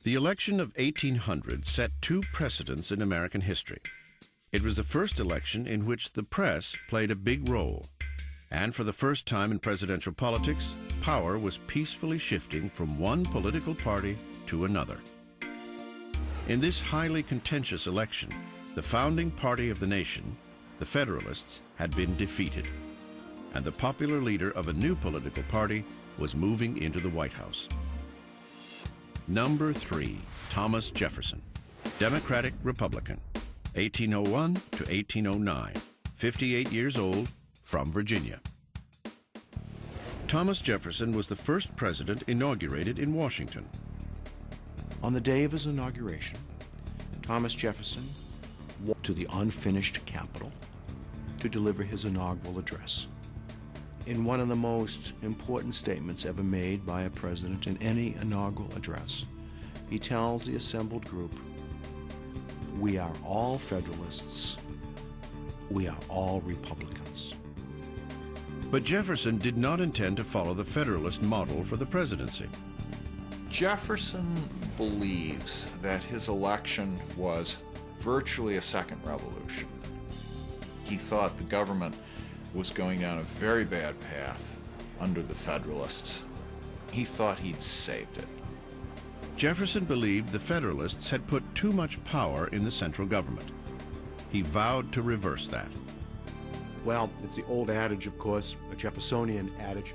The election of 1800 set two precedents in American history. It was the first election in which the press played a big role. And for the first time in presidential politics, power was peacefully shifting from one political party to another. In this highly contentious election, the founding party of the nation, the Federalists, had been defeated, and the popular leader of a new political party was moving into the White House. Number 3, Thomas Jefferson, Democratic Republican, 1801 to 1809, 58 years old, from Virginia. Thomas Jefferson was the first president inaugurated in Washington. On the day of his inauguration, Thomas Jefferson walked to the unfinished Capitol to deliver his inaugural address. In one of the most important statements ever made by a president in any inaugural address, he tells the assembled group, "We are all Federalists. We are all Republicans." But Jefferson did not intend to follow the Federalist model for the presidency. Jefferson believes that his election was virtually a second revolution. He thought the government was going down a very bad path under the Federalists. He thought he'd saved it. Jefferson believed the Federalists had put too much power in the central government. He vowed to reverse that. Well, it's the old adage, of course, a Jeffersonian adage,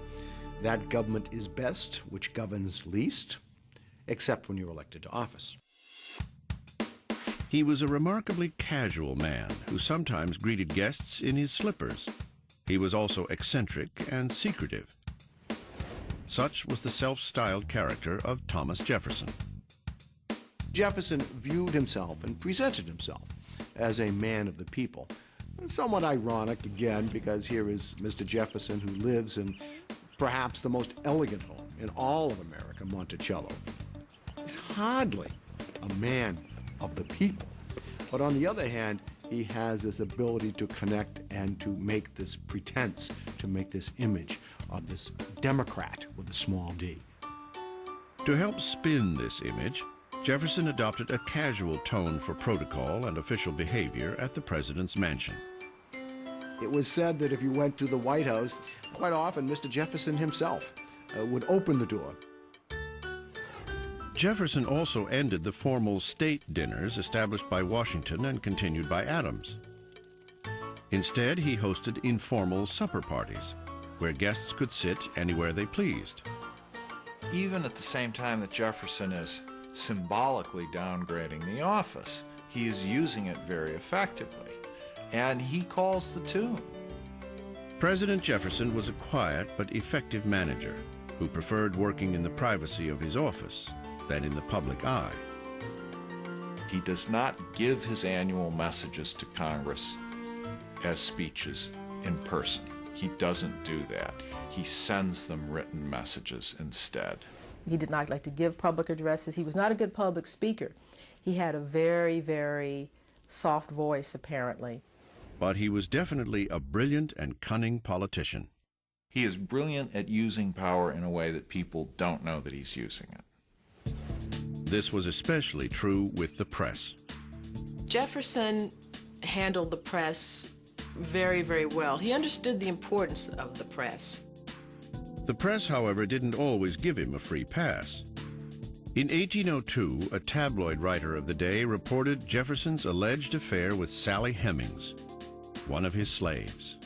that government is best which governs least, except when you're elected to office. He was a remarkably casual man who sometimes greeted guests in his slippers. He was also eccentric and secretive. Such was the self-styled character of Thomas Jefferson. Jefferson viewed himself and presented himself as a man of the people. Somewhat ironic, again, because here is Mr. Jefferson, who lives in perhaps the most elegant home in all of America, Monticello. He's hardly a man of the people. But on the other hand, he has this ability to connect and to make this pretense, to make this image of this Democrat with a small d. To help spin this image, Jefferson adopted a casual tone for protocol and official behavior at the president's mansion. It was said that if you went to the White House, quite often Mr. Jefferson himself would open the door. Jefferson also ended the formal state dinners established by Washington and continued by Adams. Instead, he hosted informal supper parties, where guests could sit anywhere they pleased. Even at the same time that Jefferson is symbolically downgrading the office, he is using it very effectively, and he calls the tune. President Jefferson was a quiet but effective manager who preferred working in the privacy of his office than in the public eye. He does not give his annual messages to Congress as speeches in person. He doesn't do that. He sends them written messages instead. He did not like to give public addresses. He was not a good public speaker. He had a very, very soft voice, apparently. But he was definitely a brilliant and cunning politician. He is brilliant at using power in a way that people don't know that he's using it. This was especially true with the press. Jefferson handled the press very, very well. He understood the importance of the press. The press, however, didn't always give him a free pass. In 1802, a tabloid writer of the day reported Jefferson's alleged affair with Sally Hemings, one of his slaves.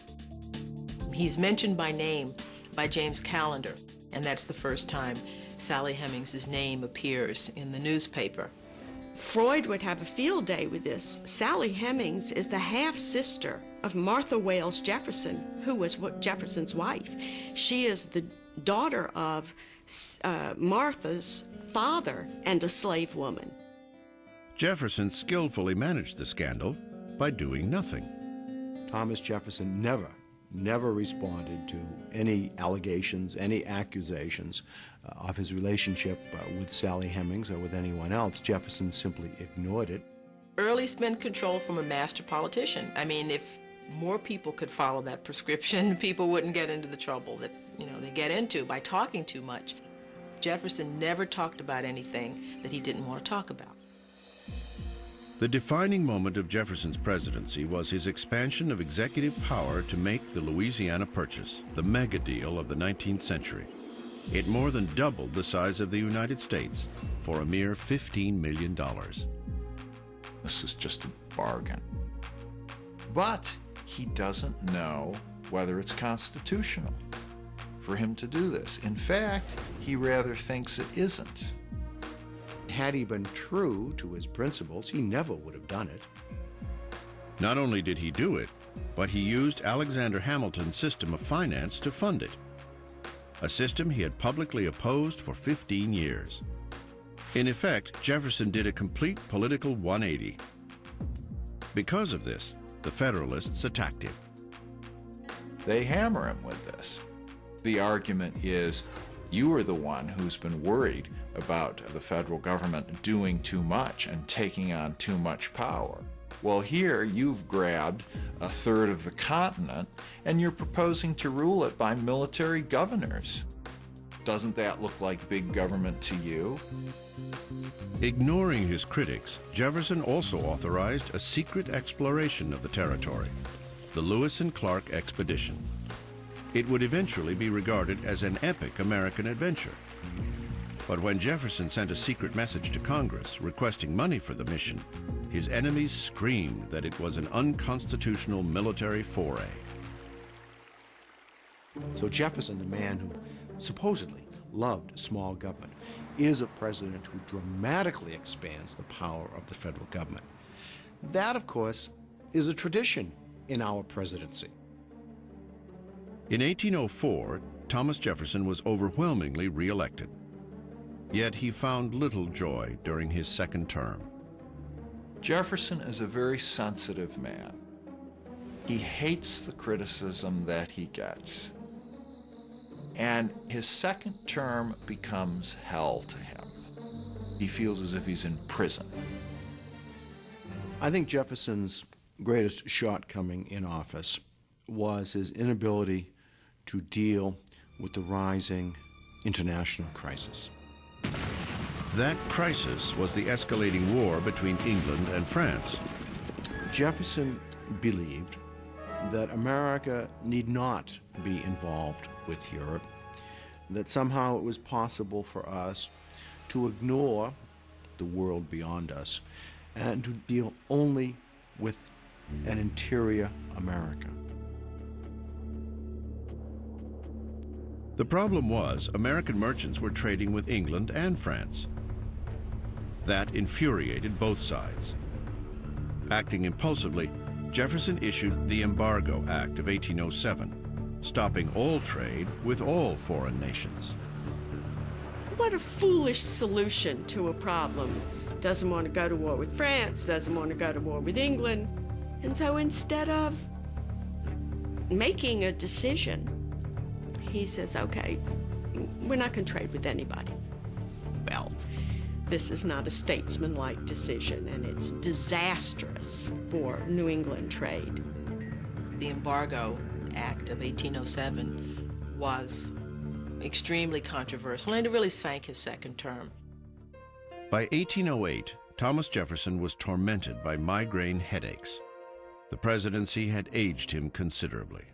He's mentioned by name by James Callender, and that's the first time Sally Hemings' name appears in the newspaper. Freud would have a field day with this. Sally Hemings is the half-sister of Martha Wales Jefferson, who was Jefferson's wife. She is the daughter of Martha's father and a slave woman. Jefferson skillfully managed the scandal by doing nothing. Thomas Jefferson never responded to any allegations, any accusations of his relationship with Sally Hemings or with anyone else. Jefferson simply ignored it. Early spend control from a master politician. I mean, if more people could follow that prescription, people wouldn't get into the trouble that, they get into by talking too much. Jefferson never talked about anything that he didn't want to talk about. The defining moment of Jefferson's presidency was his expansion of executive power to make the Louisiana Purchase, the mega deal of the 19th century. It more than doubled the size of the United States for a mere $15 million. This is just a bargain. But he doesn't know whether it's constitutional for him to do this. In fact, he rather thinks it isn't. Had he been true to his principles, he never would have done it. Not only did he do it, but he used Alexander Hamilton's system of finance to fund it, a system he had publicly opposed for 15 years. In effect, Jefferson did a complete political 180. Because of this, the Federalists attacked him. They hammer him with this. The argument is, you are the one who's been worried about the federal government doing too much and taking on too much power. Well, here you've grabbed a third of the continent and you're proposing to rule it by military governors. Doesn't that look like big government to you? Ignoring his critics, Jefferson also authorized a secret exploration of the territory, the Lewis and Clark Expedition. It would eventually be regarded as an epic American adventure. But when Jefferson sent a secret message to Congress requesting money for the mission, his enemies screamed that it was an unconstitutional military foray. So Jefferson, the man who supposedly loved small government, is a president who dramatically expands the power of the federal government. That, of course, is a tradition in our presidency. In 1804, Thomas Jefferson was overwhelmingly re-elected. Yet he found little joy during his second term. Jefferson is a very sensitive man. He hates the criticism that he gets. And his second term becomes hell to him. He feels as if he's in prison. I think Jefferson's greatest shortcoming in office was his inability to deal with the rising international crisis. That crisis was the escalating war between England and France. Jefferson believed that America need not be involved with Europe, that somehow it was possible for us to ignore the world beyond us and to deal only with an interior America. The problem was American merchants were trading with England and France. That infuriated both sides. Acting impulsively, Jefferson issued the Embargo Act of 1807, stopping all trade with all foreign nations. What a foolish solution to a problem. Doesn't want to go to war with France, doesn't want to go to war with England. And so instead of making a decision, he says, okay, we're not going to trade with anybody. Well, this is not a statesmanlike decision, and it's disastrous for New England trade. The Embargo Act of 1807 was extremely controversial, and it really sank his second term. By 1808, Thomas Jefferson was tormented by migraine headaches. The presidency had aged him considerably.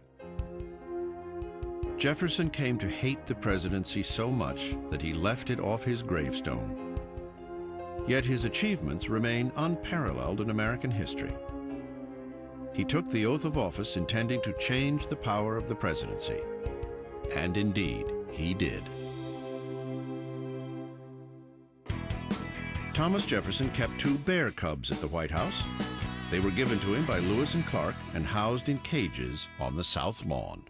Jefferson came to hate the presidency so much that he left it off his gravestone. Yet his achievements remain unparalleled in American history. He took the oath of office intending to change the power of the presidency. And indeed, he did. Thomas Jefferson kept 2 bear cubs at the White House. They were given to him by Lewis and Clark and housed in cages on the South Lawn.